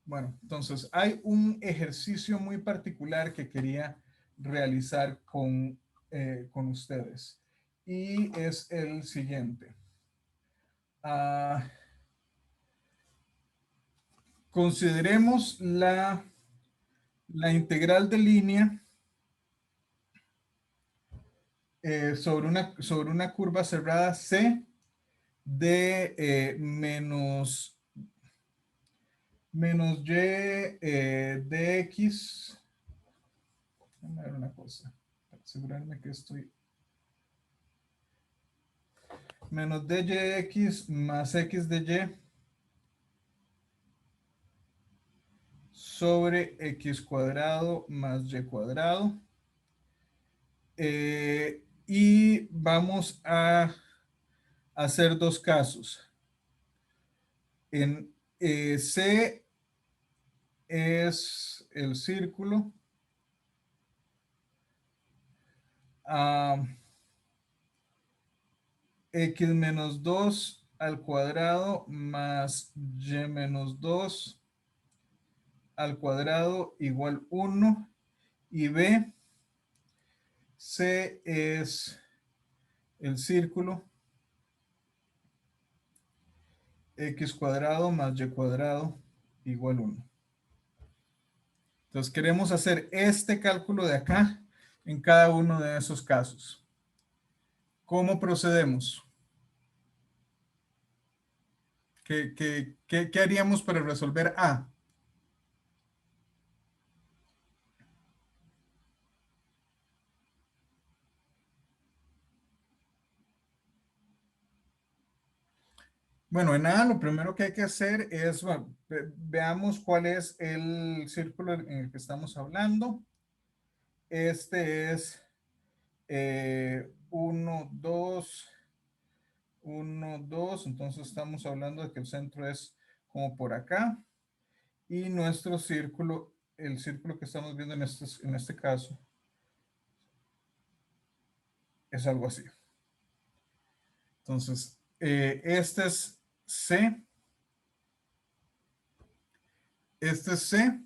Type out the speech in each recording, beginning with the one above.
Bueno, entonces hay un ejercicio muy particular que quería realizar con ustedes y es el siguiente. Consideremos la integral de línea sobre una curva cerrada C de menos y de x. Déjame ver una cosa, para asegurarme que estoy. Menos dx más x de y sobre x cuadrado más y cuadrado. Y vamos a hacer dos casos. En C es el círculo. X menos 2 al cuadrado más y menos 2 al cuadrado igual 1. Y B, C es el círculo. X cuadrado más y cuadrado igual 1. Entonces queremos hacer este cálculo de acá en cada uno de esos casos. ¿Cómo procedemos? ¿Qué haríamos para resolver A? Bueno, en A lo primero que hay que hacer es, bueno, veamos cuál es el círculo en el que estamos hablando. Este es 1, 2, 1, 2. Entonces estamos hablando de que el centro es como por acá. Y nuestro círculo, el círculo que estamos viendo en este caso, es algo así. Entonces, este es C. Este es C.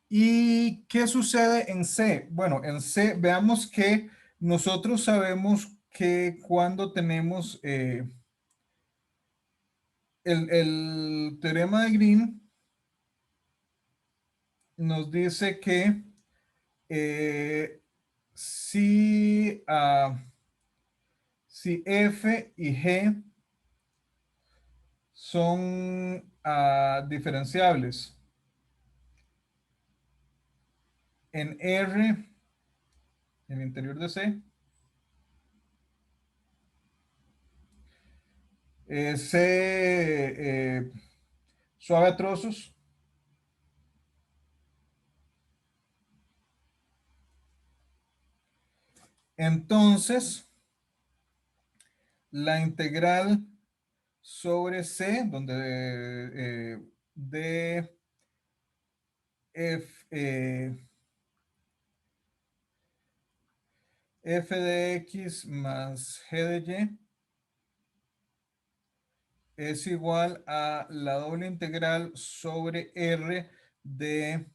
¿Y qué sucede en C? Bueno, en C veamos que nosotros sabemos que cuando tenemos el teorema de Green nos dice que si F y G son diferenciables en R, en el interior de C, C suave a trozos, entonces la integral sobre C, donde de f de x más g de y es igual a la doble integral sobre R de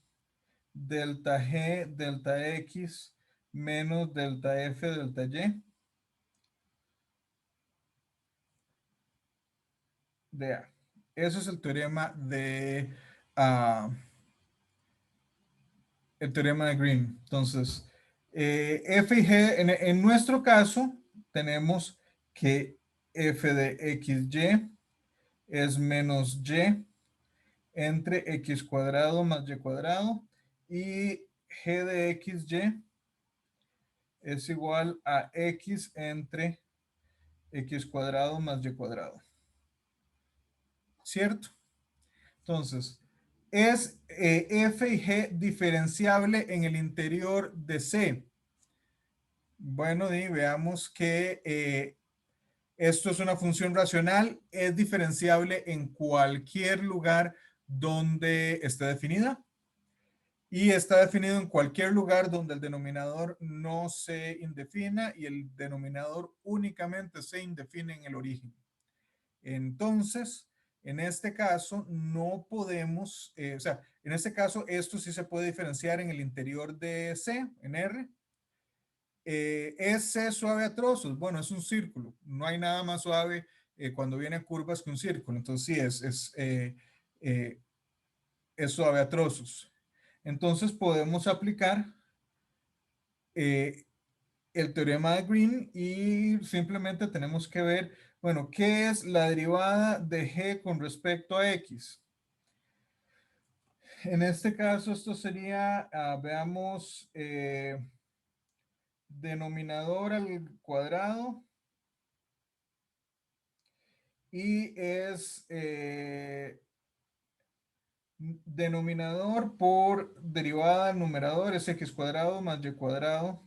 delta G, delta X, menos delta F, delta Y de A. Eso es el teorema el teorema de Green. Entonces, F y G, en nuestro caso, tenemos que F de XY es menos Y entre X cuadrado más Y cuadrado y G de XY es igual a X entre X cuadrado más Y cuadrado. ¿Cierto? Entonces, ¿es F y G diferenciable en el interior de C? Bueno, y veamos que esto es una función racional, es diferenciable en cualquier lugar donde esté definida y está definido en cualquier lugar donde el denominador no se indefina y el denominador únicamente se indefine en el origen. Entonces, En este caso no podemos, o sea, en este caso esto sí se puede diferenciar en el interior de C, en R. ¿Es C suave a trozos? Bueno, es un círculo. No hay nada más suave cuando vienen curvas que un círculo. Entonces sí, es suave a trozos. Entonces podemos aplicar el teorema de Green y simplemente tenemos que ver, bueno, ¿qué es la derivada de G con respecto a X? En este caso, esto sería, veamos, denominador al cuadrado y es denominador por derivada al numerador es x cuadrado más y cuadrado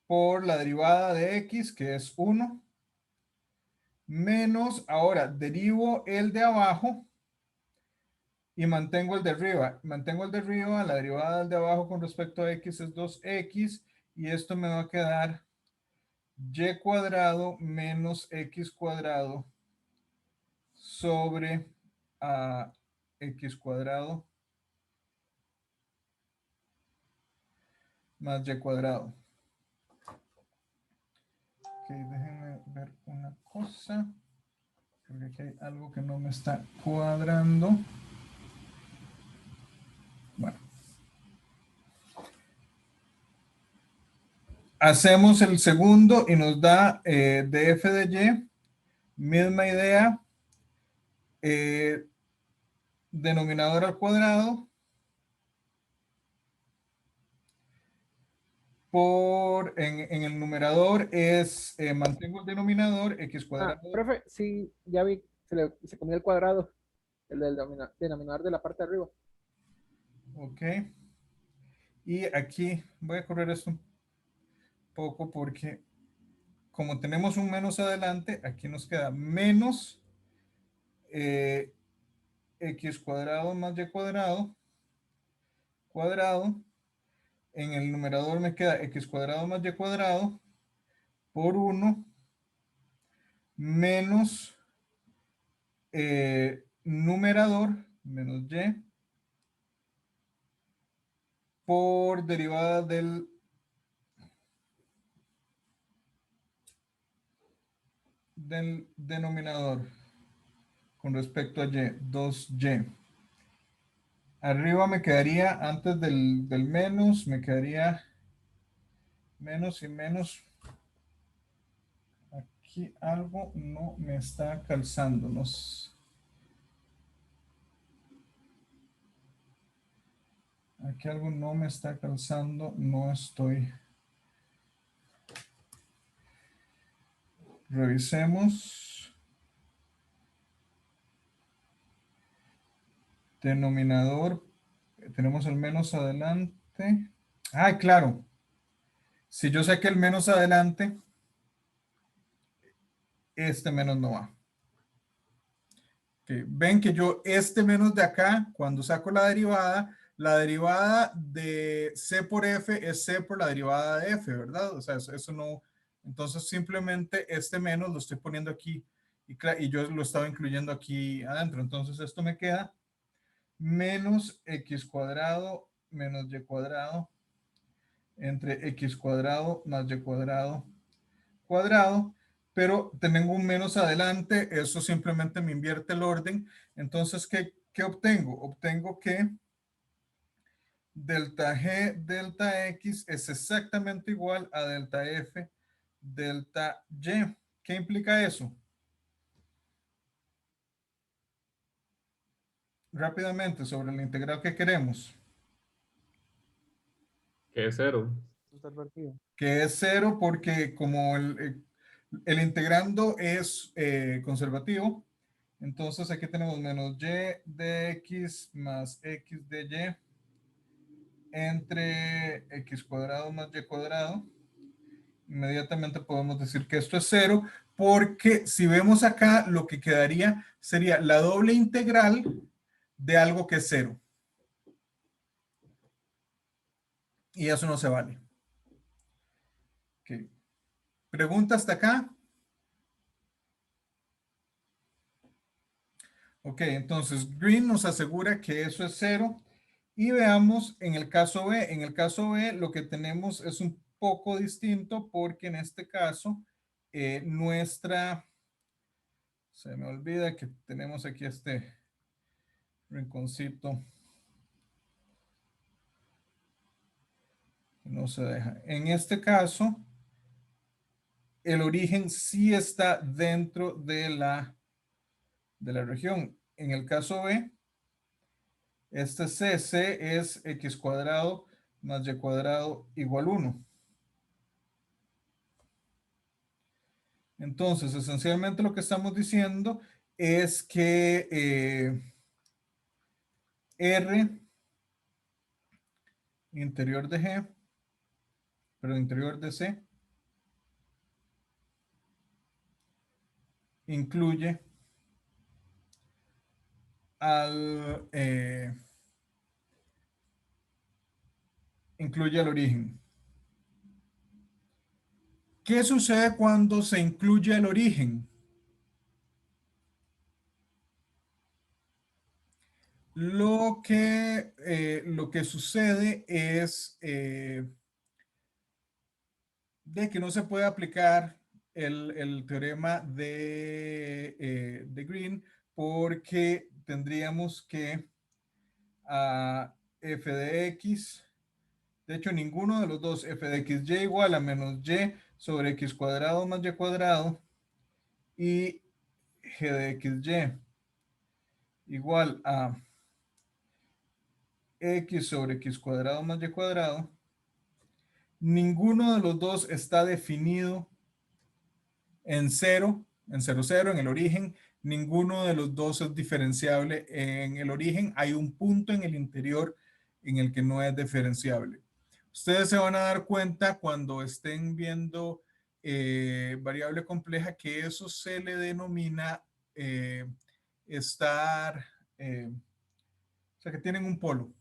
por la derivada de x, que es 1, menos, ahora derivo el de abajo y mantengo el de arriba. Mantengo el de arriba, la derivada del de abajo con respecto a x es 2x y esto me va a quedar y cuadrado menos x cuadrado sobre x cuadrado más y cuadrado. Ok, déjenme ver una cosa, porque aquí hay algo que no me está cuadrando. Bueno. Hacemos el segundo y nos da de f de y, misma idea, denominador al cuadrado en el numerador es, mantengo el denominador, x Ah, cuadrado. profe, sí, ya vi, se comió el cuadrado, el del denominador de la parte de arriba. Ok. Y aquí voy a correr esto un poco porque como tenemos un menos adelante, aquí nos queda menos x cuadrado más y cuadrado, cuadrado. En el numerador me queda x cuadrado más y cuadrado por 1 menos numerador menos y por derivada del denominador con respecto a y, 2y. Arriba me quedaría, antes del menos, me quedaría menos y menos. Aquí algo no me está calzando. Aquí algo no me está calzando. No estoy. Revisemos. Denominador. Tenemos el menos adelante. Ah, claro. Si yo saqué el menos adelante, este menos no va. Okay. Ven que yo este menos de acá, cuando saco la derivada de C por F es C por la derivada de F, ¿verdad? O sea, eso no. Entonces simplemente este menos lo estoy poniendo aquí y yo lo estaba incluyendo aquí adentro. Entonces esto me queda menos x cuadrado menos y cuadrado entre x cuadrado más y cuadrado cuadrado, pero tengo un menos adelante, eso simplemente me invierte el orden. Entonces, ¿qué obtengo? Obtengo que delta G delta X es exactamente igual a delta F delta Y. ¿Qué implica eso? Rápidamente, sobre la integral que queremos. Que es cero. Que es cero porque como el integrando es conservativo, entonces aquí tenemos menos y de x más x de y entre x cuadrado más y cuadrado. Inmediatamente podemos decir que esto es cero, porque si vemos acá, lo que quedaría sería la doble integral de algo que es cero. Y eso no se vale. Okay. ¿Pregunta hasta acá? Ok, entonces green nos asegura que eso es 0. Y veamos en el caso B. En el caso B lo que tenemos es un poco distinto porque en este caso se me olvida que tenemos aquí este rinconcito. No se deja. En este caso, el origen sí está dentro de la región. En el caso B, este C es x cuadrado más y cuadrado igual 1. Entonces, esencialmente lo que estamos diciendo es que R interior de G, pero interior de C, incluye al origen. ¿Qué sucede cuando se incluye el origen? Lo que sucede es de que no se puede aplicar el teorema de Green porque tendríamos que a f de x, de hecho ninguno de los dos, f de x y igual a menos y sobre x cuadrado más y cuadrado y g de xy igual a x sobre x cuadrado más y cuadrado, ninguno de los dos está definido en 0, en 0, 0, en el origen. Ninguno de los dos es diferenciable en el origen. Hay un punto en el interior en el que no es diferenciable. Ustedes se van a dar cuenta cuando estén viendo variable compleja que eso se le denomina estar, o sea, que tienen un polo.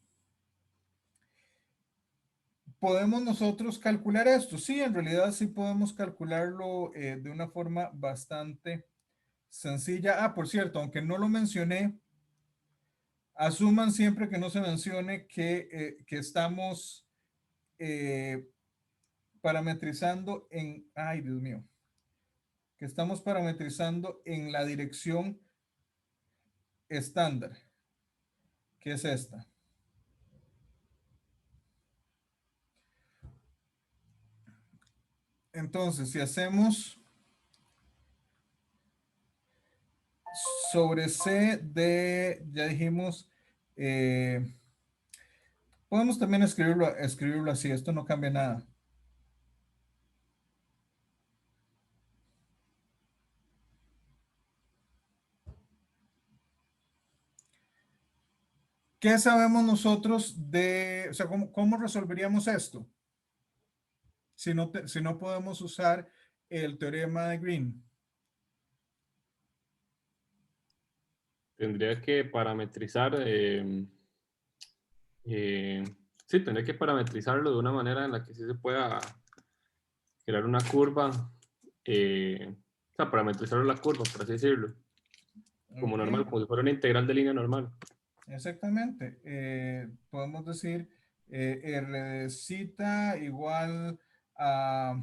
¿Podemos nosotros calcular esto? Sí, en realidad sí podemos calcularlo de una forma bastante sencilla. Ah, por cierto, aunque no lo mencioné, asuman siempre que no se mencione que estamos parametrizando en, ay Dios mío, que estamos parametrizando en la dirección estándar, que es esta. Entonces, si hacemos sobre C de, ya dijimos, podemos también escribirlo así, esto no cambia nada. ¿Qué sabemos nosotros de, o sea, cómo resolveríamos esto? Si no podemos usar el teorema de Green. Tendría que parametrizar, sí, tendría que parametrizarlo de una manera en la que sí se pueda crear una curva, o sea, parametrizar la curva, por así decirlo, como normal, Ok, como si fuera una integral de línea normal. exactamente. Podemos decir R de zeta igual a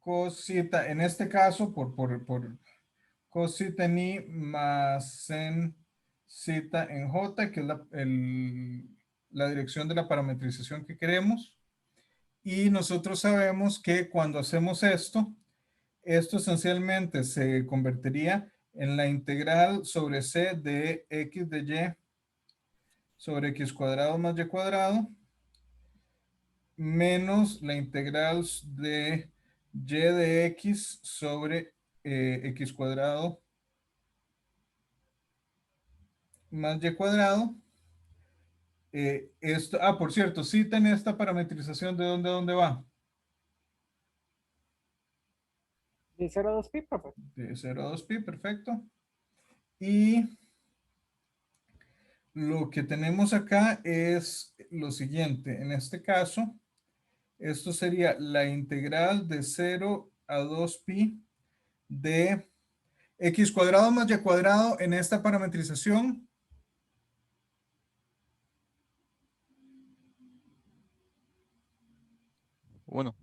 cosita, en este caso, por cosita en i más sen zeta en j, que es la dirección de la parametrización que queremos. Y nosotros sabemos que cuando hacemos esto esencialmente se convertiría en la integral sobre c de x de y sobre x cuadrado más y cuadrado menos la integral de y de x sobre x cuadrado más y cuadrado. Por cierto, citen esta parametrización de dónde va. De 0 a 2 pi, profe. De 0 a 2pi, perfecto. Y lo que tenemos acá es lo siguiente. En este caso, esto sería la integral de 0 a 2pi de X cuadrado más Y cuadrado en esta parametrización. Uno.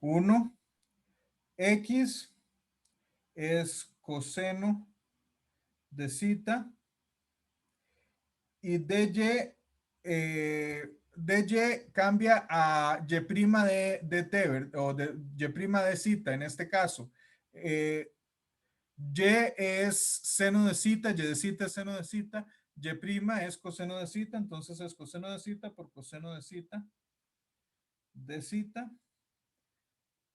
1. X es coseno de zeta. Y dy cambia a y' de t, o de y' de zeta en este caso. Y es seno de zeta, y de zeta es seno de zeta, y' es coseno de zeta, entonces es coseno de zeta por coseno de zeta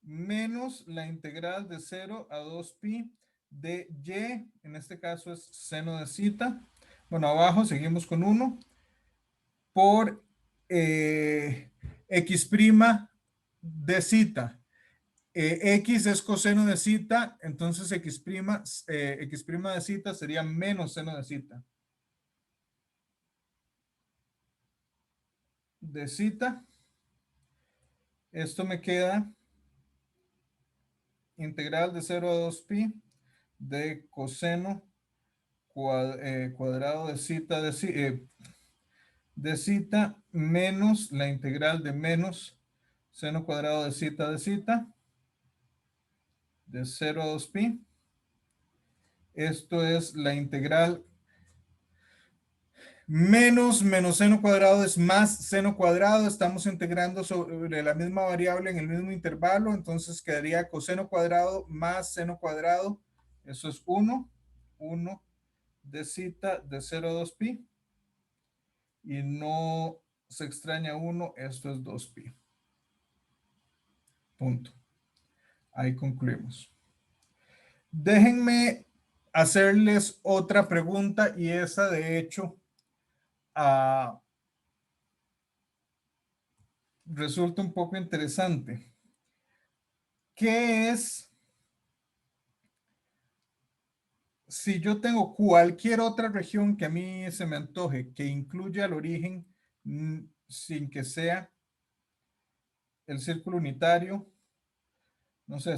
menos la integral de 0 a 2pi de y, en este caso es seno de zeta. Bueno, abajo seguimos con 1 por x' de zeta. X es coseno de zeta, entonces x' de zeta sería menos seno de zeta. De zeta. Esto me queda integral de 0 a 2pi de coseno cuadrado de zeta de zeta menos la integral de menos seno cuadrado de zeta de 0 a 2pi. Esto es la integral menos seno cuadrado es más seno cuadrado. Estamos integrando sobre la misma variable en el mismo intervalo. Entonces quedaría coseno cuadrado más seno cuadrado. Eso es 1 de zeta de 0 a 2pi. Y no se extraña 1, esto es 2pi. Punto. Ahí concluimos. Déjenme hacerles otra pregunta y esa de hecho resulta un poco interesante. ¿Qué es si yo tengo cualquier otra región que a mí se me antoje que incluya el origen sin que sea el círculo unitario? No sé,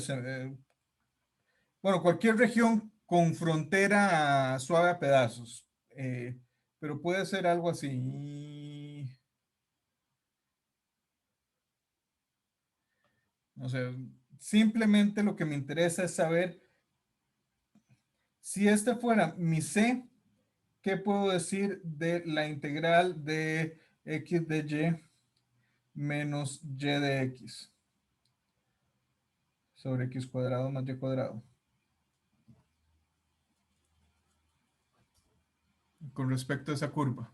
bueno, cualquier región con frontera suave a pedazos, pero puede ser algo así. No sé, simplemente lo que me interesa es saber si este fuera mi C, ¿qué puedo decir de la integral de x de y menos y de x sobre x cuadrado más y cuadrado? Con respecto a esa curva.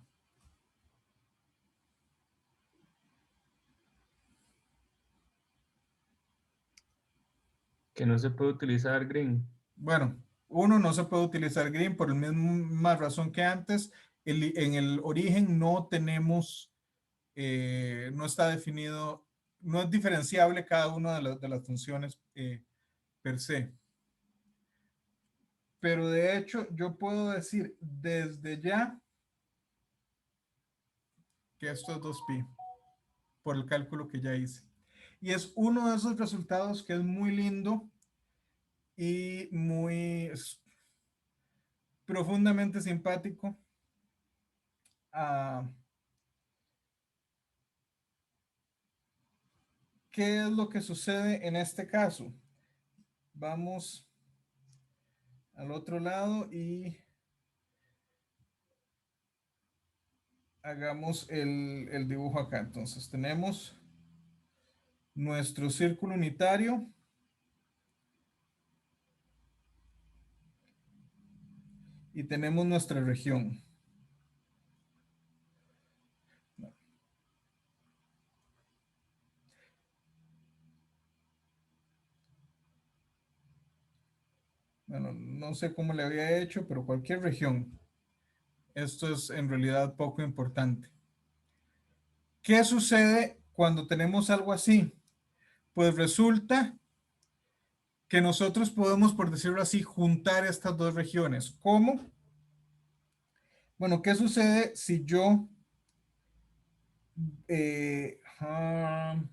Que no se puede utilizar green. Bueno, uno, no se puede utilizar green por la misma razón que antes. En el origen no tenemos, no está definido, no es diferenciable cada una de las funciones per se. Pero de hecho, yo puedo decir desde ya que esto es 2pi por el cálculo que ya hice. Y es uno de esos resultados que es muy lindo y muy profundamente simpático. ¿Qué es lo que sucede en este caso? Vamos al otro lado y hagamos el dibujo acá. Entonces tenemos nuestro círculo unitario y tenemos nuestra región. Bueno, no sé cómo le había hecho, pero cualquier región. Esto es en realidad poco importante. ¿Qué sucede cuando tenemos algo así? Pues resulta que nosotros podemos, por decirlo así, juntar estas dos regiones. ¿Cómo? Bueno, ¿qué sucede si yo...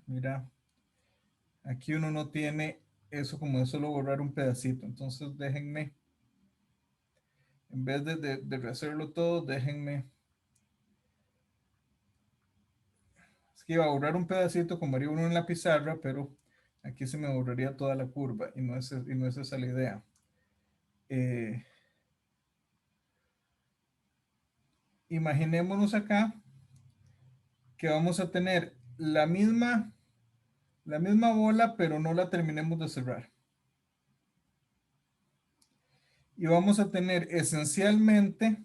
mira, aquí uno no tiene eso como es solo borrar un pedacito. Entonces déjenme, en vez de rehacerlo todo, déjenme. Es que iba a borrar un pedacito como haría uno en la pizarra, pero aquí se me borraría toda la curva y no es esa la idea. Imaginémonos acá que vamos a tener la misma bola, pero no la terminemos de cerrar. Y vamos a tener esencialmente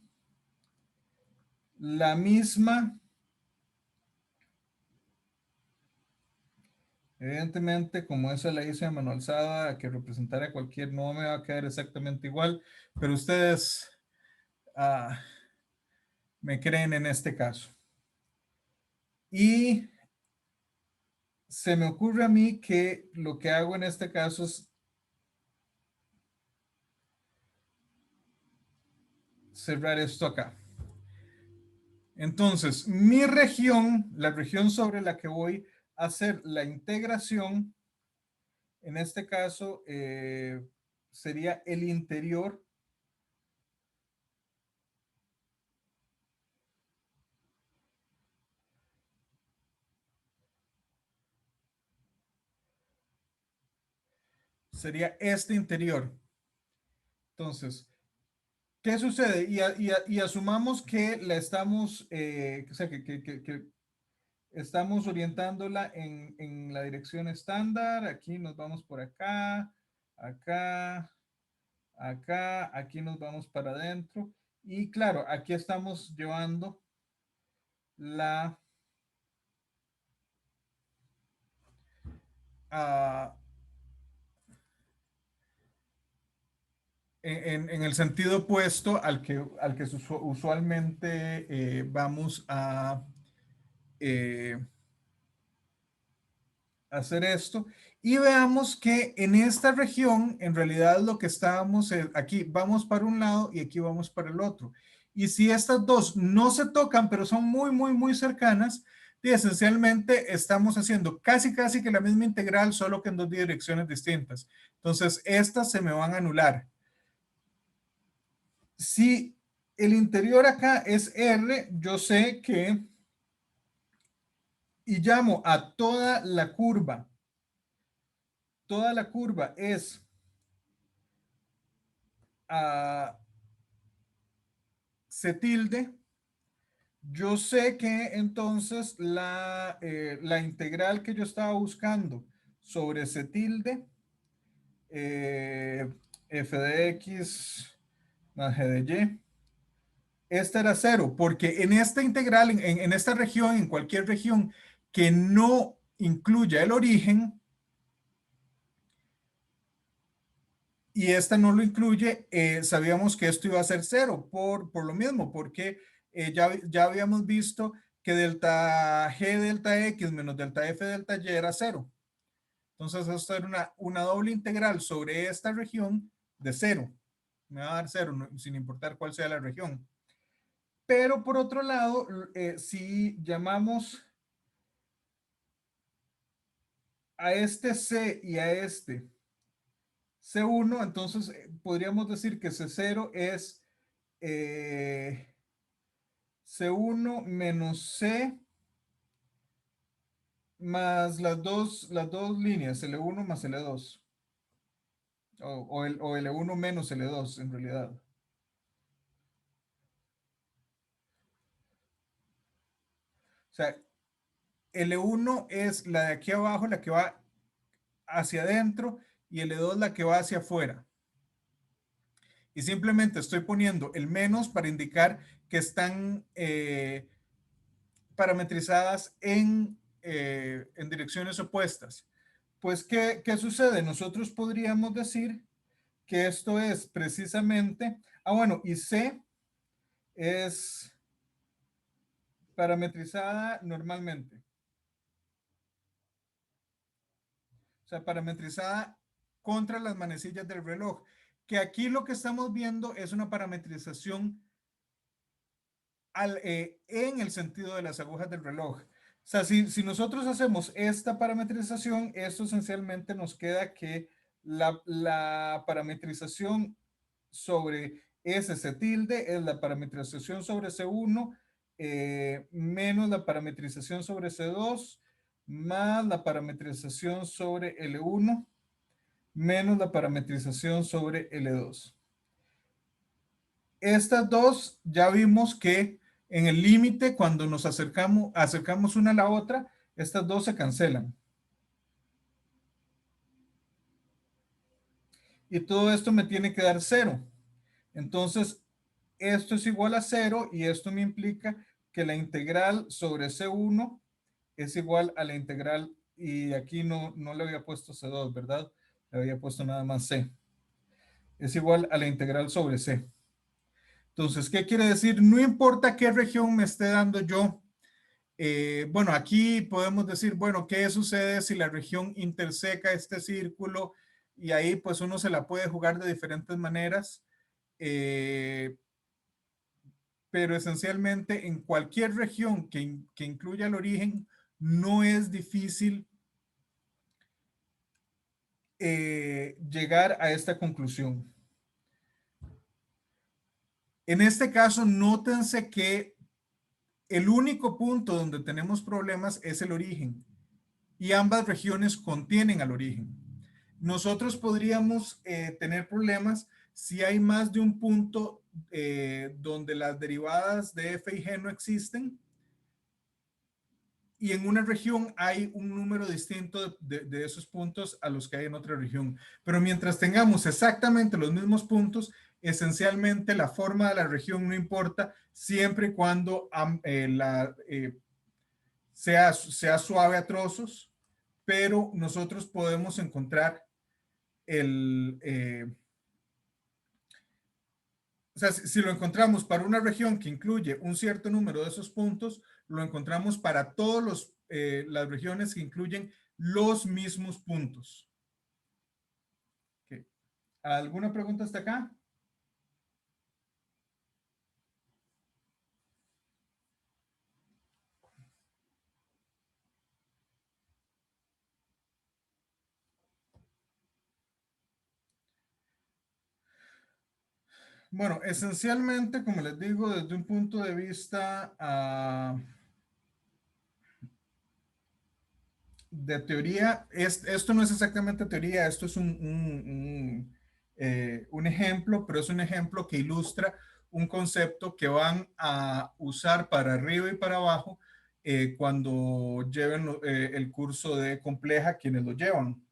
la misma, evidentemente como esa la hice a mano alzada, que representara cualquier, no me va a quedar exactamente igual, pero ustedes me creen en este caso. Y se me ocurre a mí que lo que hago en este caso es cerrar esto acá. Entonces, mi región, la región sobre la que voy a hacer la integración, en este caso sería el interior . Sería este interior. Entonces, ¿qué sucede? Y asumamos que la estamos, o sea, que estamos orientándola en la dirección estándar. Aquí nos vamos por acá, acá, acá, aquí nos vamos para adentro. Y claro, aquí estamos llevando la en el sentido opuesto al que usualmente vamos a hacer esto. Y veamos que en esta región, en realidad lo que estábamos, aquí vamos para un lado y aquí vamos para el otro. Y si estas dos no se tocan, pero son muy, muy, muy cercanas, y esencialmente estamos haciendo casi que la misma integral, solo que en dos direcciones distintas. Entonces, estas se me van a anular. Si el interior acá es R, yo sé que, y llamo a toda la curva es C tilde, yo sé que entonces la integral que yo estaba buscando sobre C tilde, f de x más g de y, esta era 0, porque en esta integral, en esta región, en cualquier región que no incluya el origen, y esta no lo incluye, sabíamos que esto iba a ser 0 por lo mismo, porque ya habíamos visto que delta g delta x menos delta f delta y era 0. Entonces esto era una doble integral sobre esta región de 0. Me va a dar 0 sin importar cuál sea la región. Pero por otro lado, si llamamos a este C y a este C1, entonces podríamos decir que C0 es C1 menos C más las dos líneas, L1 más L2. O L1 menos L2 en realidad. O sea, L1 es la de aquí abajo, la que va hacia adentro, y L2 la que va hacia afuera. Y simplemente estoy poniendo el menos para indicar que están parametrizadas en direcciones opuestas. Pues, ¿qué sucede? Nosotros podríamos decir que esto es precisamente, bueno, y C es parametrizada normalmente. O sea, parametrizada contra las manecillas del reloj. Que aquí lo que estamos viendo es una parametrización en el sentido de las agujas del reloj. O sea, si nosotros hacemos esta parametrización, esto esencialmente nos queda que La parametrización sobre S tilde es la parametrización sobre C1 menos la parametrización sobre C2 más la parametrización sobre L1 menos la parametrización sobre L2. Estas dos ya vimos que en el límite, cuando nos acercamos una a la otra, estas dos se cancelan. Y todo esto me tiene que dar 0. Entonces, esto es igual a 0 y esto me implica que la integral sobre C1 es igual a la integral, y aquí no le había puesto C2, ¿verdad? Le había puesto nada más C. Es igual a la integral sobre C. Entonces, ¿qué quiere decir? No importa qué región me esté dando yo. Bueno, aquí podemos decir, bueno, ¿qué sucede si la región interseca este círculo? Y ahí pues uno se la puede jugar de diferentes maneras. Pero esencialmente en cualquier región que incluya el origen, no es difícil llegar a esta conclusión. En este caso, nótense que el único punto donde tenemos problemas es el origen y ambas regiones contienen al origen. Nosotros podríamos tener problemas si hay más de un punto donde las derivadas de f y g no existen y en una región hay un número distinto de esos puntos a los que hay en otra región. Pero mientras tengamos exactamente los mismos puntos, esencialmente la forma de la región no importa, siempre y cuando sea suave a trozos, pero nosotros podemos encontrar o sea, si lo encontramos para una región que incluye un cierto número de esos puntos, lo encontramos para todas las regiones que incluyen los mismos puntos. Okay. ¿Alguna pregunta hasta acá? Bueno, esencialmente, como les digo, desde un punto de vista de teoría, esto no es exactamente teoría, esto es un ejemplo, pero es un ejemplo que ilustra un concepto que van a usar para arriba y para abajo cuando lleven el curso de compleja quienes lo llevan.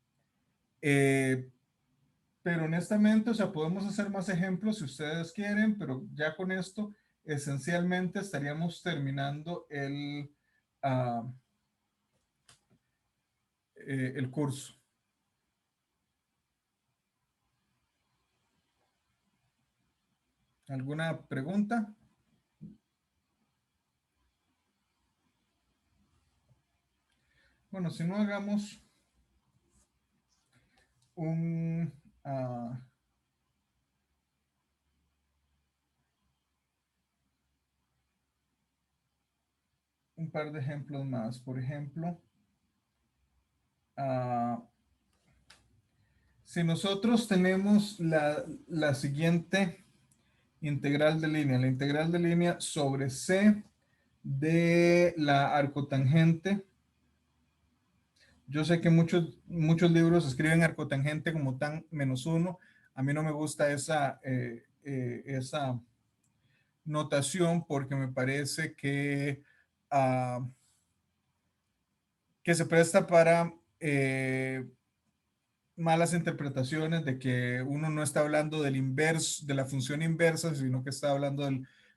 Pero honestamente, o sea, podemos hacer más ejemplos si ustedes quieren, pero ya con esto esencialmente estaríamos terminando el curso. ¿Alguna pregunta? Bueno, si no, hagamos un par de ejemplos más. Por ejemplo, si nosotros tenemos la siguiente integral de línea, la integral de línea sobre C de la arcotangente. Yo sé que muchos libros escriben arcotangente como tan -1. A mí no me gusta esa notación porque me parece que se presta para malas interpretaciones de que uno no está hablando del inverso, de la función inversa, sino que está hablando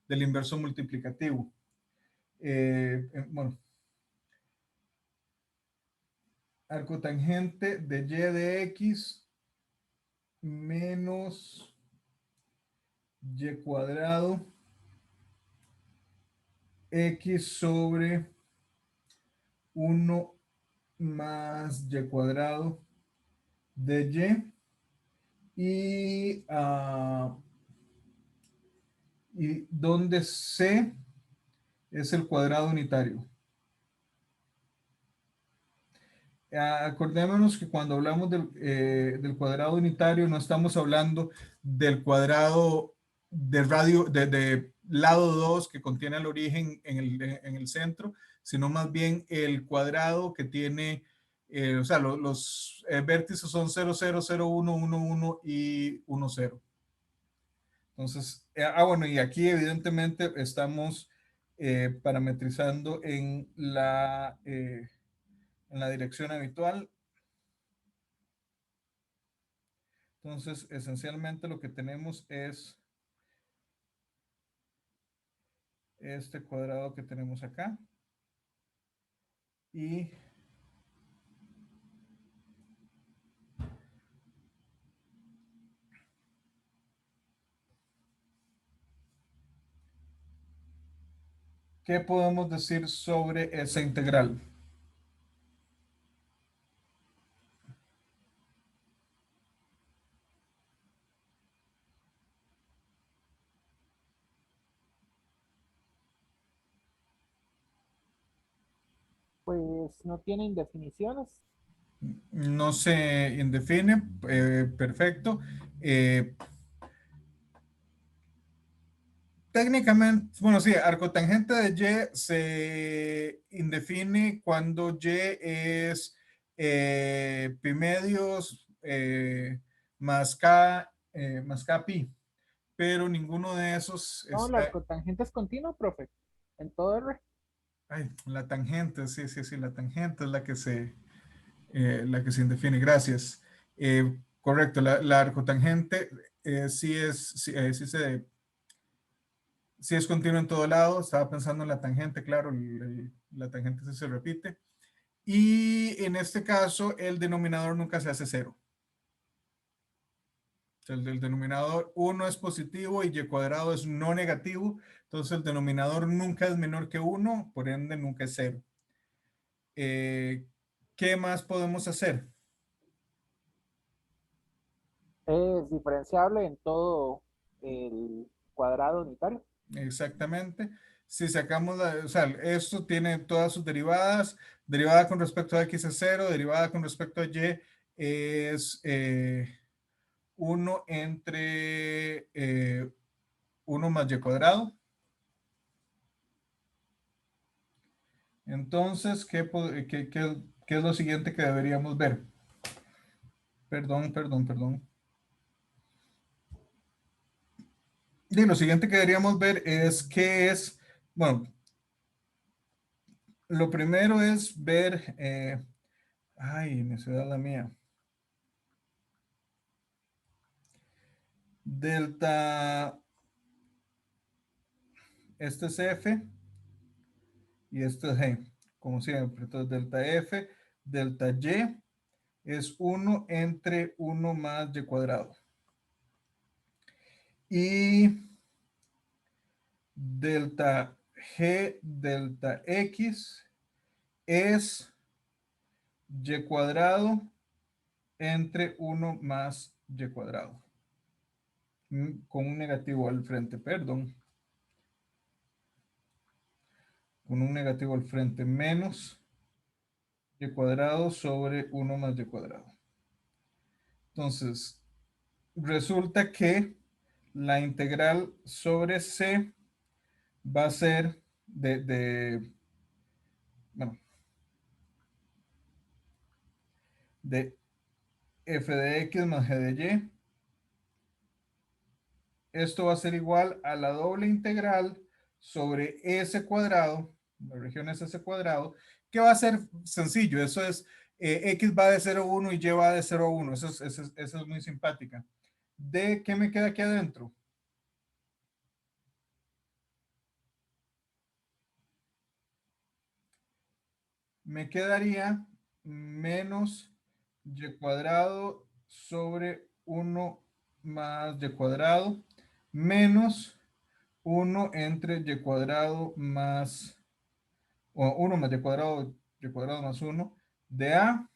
del inverso multiplicativo. Bueno, arcotangente de y de x menos y cuadrado x sobre 1 más y cuadrado de y donde c es el cuadrado unitario. acordémonos que cuando hablamos del cuadrado unitario no estamos hablando del cuadrado de radio, de lado 2 que contiene el origen en el centro, sino más bien el cuadrado que tiene, o sea, los vértices son 0, 0, 0, 1, 1, 1 y 1, 0. Entonces, bueno, y aquí evidentemente estamos parametrizando en la dirección habitual. Entonces, esencialmente lo que tenemos es este cuadrado que tenemos acá. Y ¿qué podemos decir sobre esa integral? Pues no tienen definiciones. No se indefine, perfecto. Técnicamente, bueno, sí, arcotangente de Y se indefine cuando Y es pi medios más K pi, pero ninguno de esos No, la está. arcotangente es continua, profe. En todo R. Ay, la tangente, sí, la tangente es la que se indefine, gracias. Correcto, la arcotangente sí es continua en todo lado. Estaba pensando en la tangente, claro, la tangente sí se repite. Y en este caso, el denominador nunca se hace cero. O sea, el denominador 1 es positivo y y cuadrado es no negativo. Entonces, el denominador nunca es menor que 1, por ende, nunca es cero. ¿Qué más podemos hacer? Es diferenciable en todo el cuadrado unitario. Exactamente. Si sacamos, o sea, esto tiene todas sus derivadas. Derivada con respecto a x es 0, derivada con respecto a y es 1 entre 1 más y cuadrado. Entonces, ¿qué es lo siguiente que deberíamos ver? Perdón. Y lo siguiente que deberíamos ver es qué es, bueno, lo primero es ver, ay, necesidad la mía. Delta, este es F y este es G, como siempre. Entonces, delta F, delta Y es 1 entre 1 más y cuadrado. Y delta G, delta X es y cuadrado entre 1 más y cuadrado. Con un negativo al frente, perdón. Con un negativo al frente, menos y cuadrado sobre 1 más y cuadrado. Entonces, resulta que la integral sobre C va a ser bueno, de f de x más g de y. Esto va a ser igual a la doble integral sobre s cuadrado, la región es s cuadrado, que va a ser sencillo. Eso es, x va de 0 a 1 y y va de 0 a 1. Eso es muy simpática. ¿De qué me queda aquí adentro? Me quedaría menos y cuadrado sobre 1 más y cuadrado menos 1 entre y cuadrado más, o 1 más y cuadrado más 1 de A.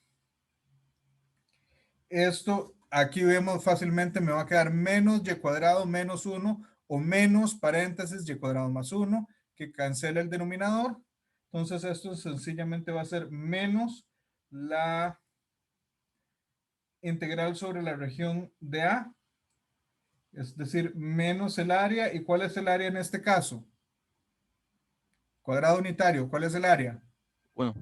Esto aquí vemos fácilmente, me va a quedar menos y cuadrado menos 1 o menos paréntesis y cuadrado más 1 que cancela el denominador. Entonces esto sencillamente va a ser menos la integral sobre la región de A, es decir, menos el área. ¿Y cuál es el área en este caso? Cuadrado unitario, ¿cuál es el área? 1.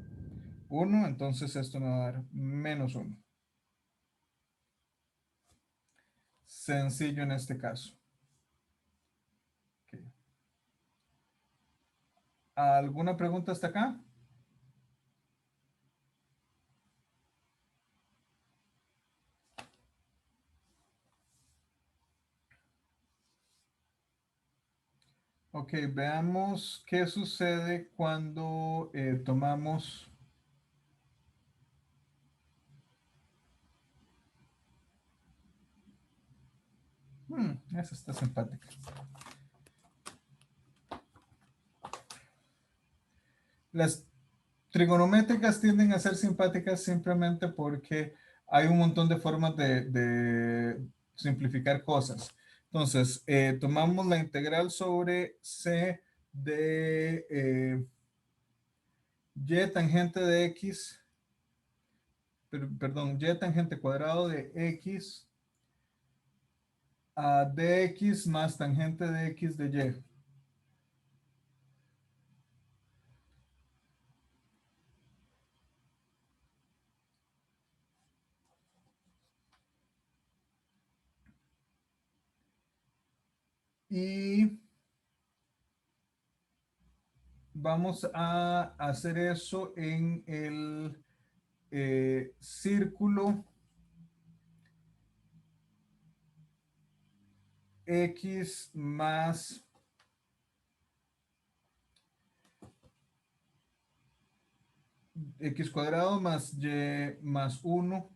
1, entonces esto me va a dar menos 1. Sencillo en este caso. Okay. ¿Alguna pregunta hasta acá? Ok, veamos qué sucede cuando tomamos... esa está simpática. Las trigonométricas tienden a ser simpáticas simplemente porque hay un montón de formas de simplificar cosas. Entonces, tomamos la integral sobre c de y tangente de x, perdón, y tangente cuadrado de x a dx más tangente de x de y. Y vamos a hacer eso en el círculo x más x cuadrado más y más 1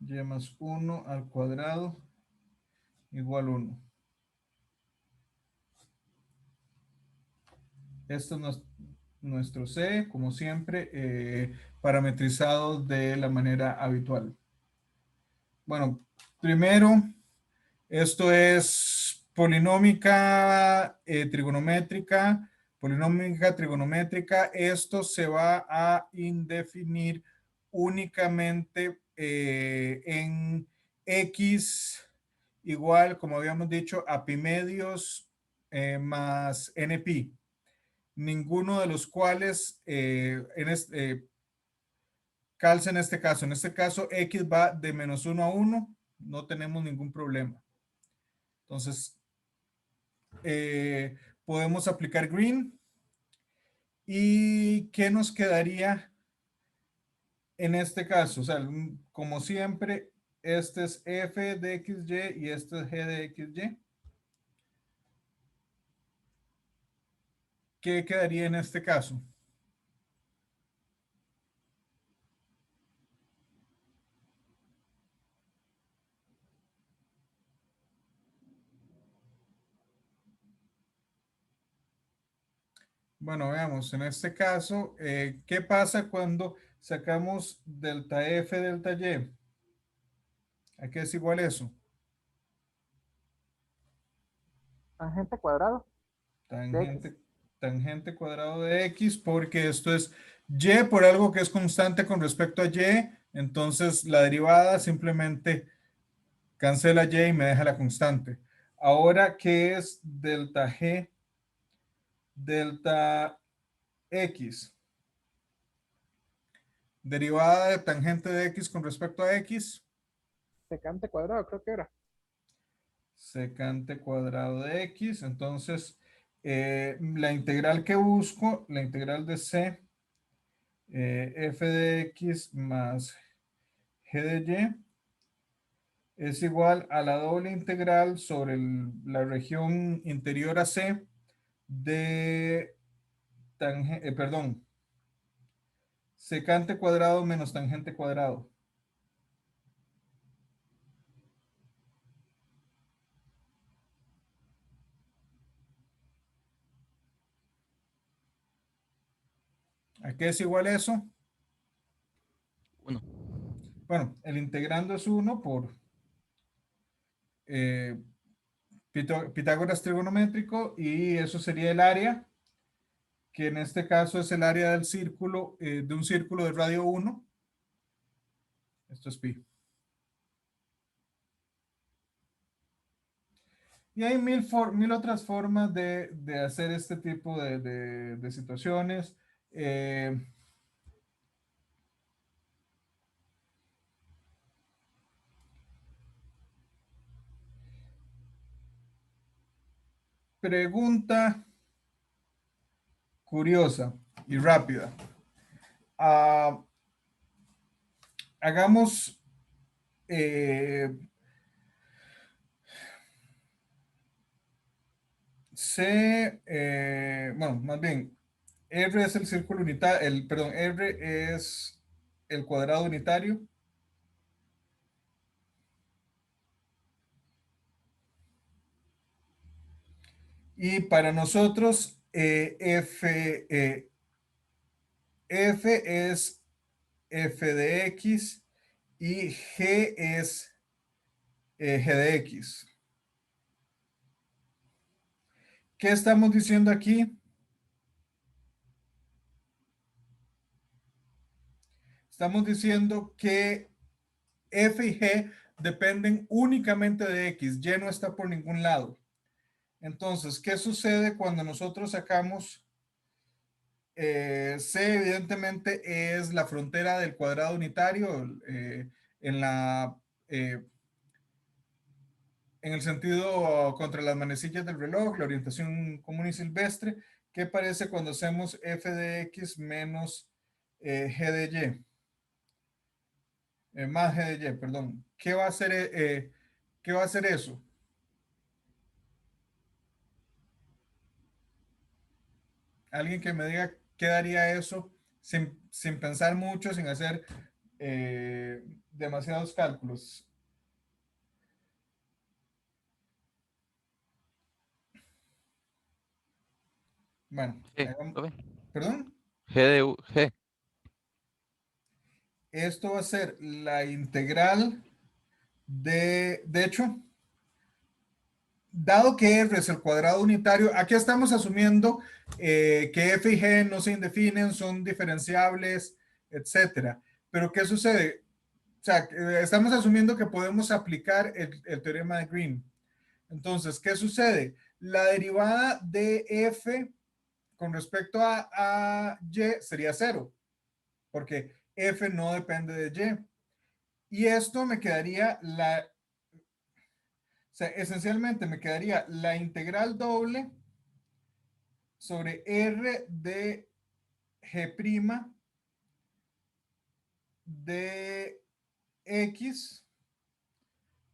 y más 1 al cuadrado igual 1. Esto es nuestro C, como siempre, parametrizado de la manera habitual. Bueno, primero, esto es polinómica trigonométrica. Polinómica trigonométrica, esto se va a indefinir únicamente en X igual, como habíamos dicho, a pi medios más NP. Ninguno de los cuales calza en este caso. En este caso, X va de menos 1 a 1. No tenemos ningún problema. Entonces, podemos aplicar green. ¿Y qué nos quedaría en este caso? O sea, como siempre, este es f de xy y este es g de xy. ¿Qué quedaría en este caso? Bueno, veamos, en este caso, ¿qué pasa cuando sacamos delta f delta y? ¿A qué es igual eso? Tangente cuadrado de x. Tangente cuadrado de x, porque esto es y por algo que es constante con respecto a y, entonces la derivada simplemente cancela y y me deja la constante. Ahora, ¿qué es delta g delta x? Derivada de tangente de x con respecto a x. Secante cuadrado, creo que era. Secante cuadrado de x. Entonces, la integral que busco, la integral de c, f de x más g de y, es igual a la doble integral sobre la región interior a c de perdón, secante cuadrado menos tangente cuadrado. ¿A qué es igual eso? 1. Bueno, el integrando es 1 por Pitágoras trigonométrico y eso sería el área. que en este caso es el área del círculo, de un círculo de radio 1. Esto es pi. Y hay mil otras formas de hacer este tipo de situaciones. Pregunta curiosa y rápida. Hagamos bueno, más bien, R es el círculo unitario, perdón, R es el cuadrado unitario. Y para nosotros, F es f de x y G es G de x. ¿Qué estamos diciendo aquí? Estamos diciendo que F y G dependen únicamente de X. Y no está por ningún lado. Entonces, ¿qué sucede cuando nosotros sacamos C? Evidentemente es la frontera del cuadrado unitario en el sentido contra las manecillas del reloj, la orientación común y silvestre. ¿Qué parece cuando hacemos F de X menos G de Y? Más G de Y, perdón. ¿Qué va a hacer eso? Alguien que me diga qué daría eso sin pensar mucho, sin hacer demasiados cálculos. Bueno, G, profe. ¿perdón? G de G. Esto va a ser la integral de hecho, dado que R es el cuadrado unitario, aquí estamos asumiendo que F y G no se indefinen, son diferenciables, etcétera. Pero ¿qué sucede? O sea, estamos asumiendo que podemos aplicar el teorema de Green. Entonces, ¿qué sucede? La derivada de F con respecto a Y sería 0, porque F no depende de Y. Y esto me quedaría o sea, esencialmente me quedaría la integral doble sobre R de G' de X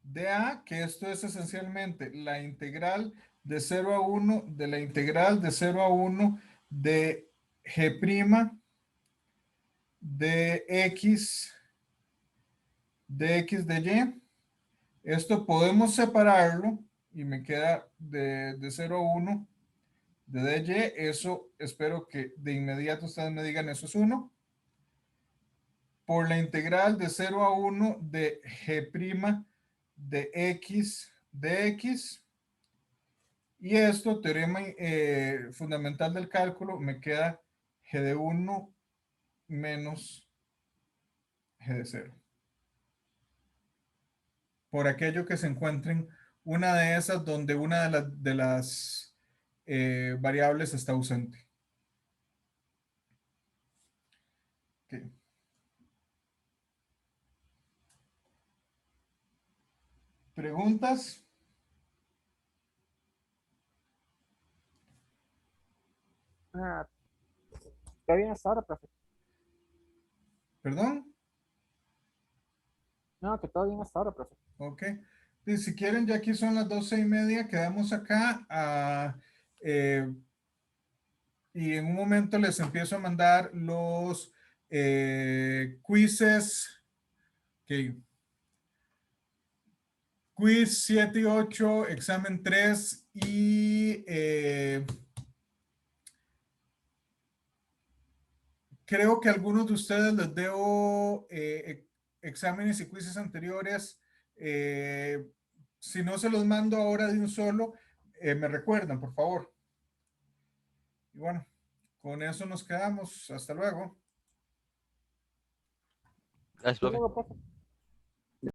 de A, que esto es esencialmente la integral de 0 a 1 de la integral de 0 a 1 de G' de X de Y. Esto podemos separarlo y me queda de 0 a 1 de dy. Eso espero que de inmediato ustedes me digan eso es 1. Por la integral de 0 a 1 de G' de X de X. Y esto, teorema fundamental del cálculo, me queda G de 1 menos G de 0. Por aquello que se encuentren una de esas donde una de las variables está ausente. Okay. ¿Preguntas? Está bien hasta ahora, profe. ¿Perdón? No, que todo bien hasta ahora, profe. Ok. Y si quieren, ya aquí son las 12:30, quedamos acá. Y en un momento les empiezo a mandar los quizzes. Okay. Quiz 7 y 8, examen 3 y creo que algunos de ustedes les debo exámenes y quizzes anteriores. Si no se los mando ahora de un solo, me recuerdan, por favor. Y bueno, Con eso nos quedamos. Hasta luego. Gracias, profe. Luego pasa.